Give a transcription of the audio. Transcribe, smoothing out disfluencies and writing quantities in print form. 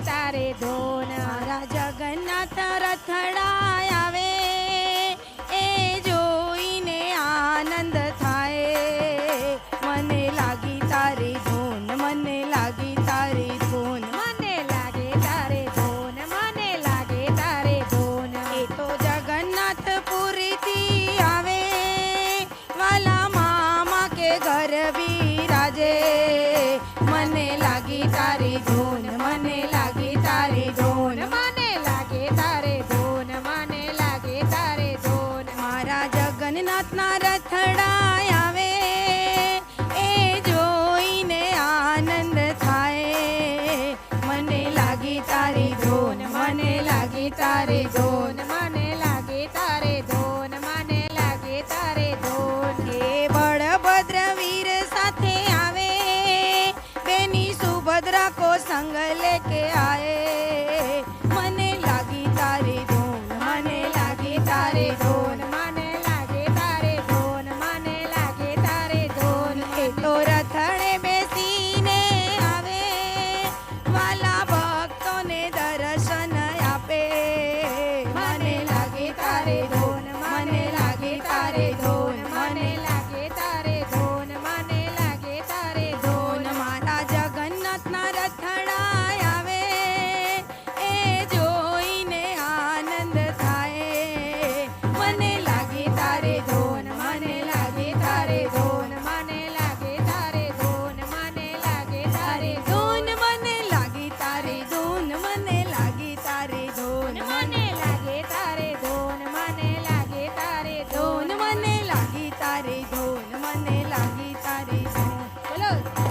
તારે ધૂન મારા જગન્નાથ રથડા આવે એ જોઈને આનંદ થાય મને લાગી તારી ધૂન મને લાગી તારી ધૂન મને લાગે તારે ધૂન મને લાગે તારે ધૂન એ તો જગન્નાથ પુરીથી આવે વાલા મામા કે ઘર બિરાજે મને લાગી તારી ધૂન મને લાગી તારી ધૂન મને લાગે તારે ધૂન મને લાગે તારે ધૂન મારા જગન્નાથના રથડા આવે એ જોઈને આનંદ થાય મને લાગી તારી ધૂન મને લાગી તારી ધૂન મને લાગે તારે ધૂન મને લાગે તારે ધૂન એ બળભદ્ર વીર સાથે આવે બેની સુભદ્રા કો સંગ લેકે આए મને લાગી તારી ધૂન મને લાગી તારી ધૂન મને લાગે તારે ધૂન મને લાગે તારે ધૂન એ તો રથડે બેસીને આવે વાલા ભક્તોને દર્શન આપે મને લાગે તારે ધૂન મને લાગે તારે ધૂન મને લાગે તારે ધૂન મને લાગે તારે ધૂન મારા જગન્નાથના રથડા આવે એ જોઈને આનંદ થાય મને લાગે તારે ધૂન મને લાગે તારે ધૂન મને લાગે તારે ધૂન મને લાગે તારે ધૂન મને લાગી તારી ધૂન મને લાગી તારી ધૂન મને લાગે તારે ધૂન મને લાગે તારે ધૂન મને લાગી તારી ધૂન મને લાગી તારી ધૂન બોલો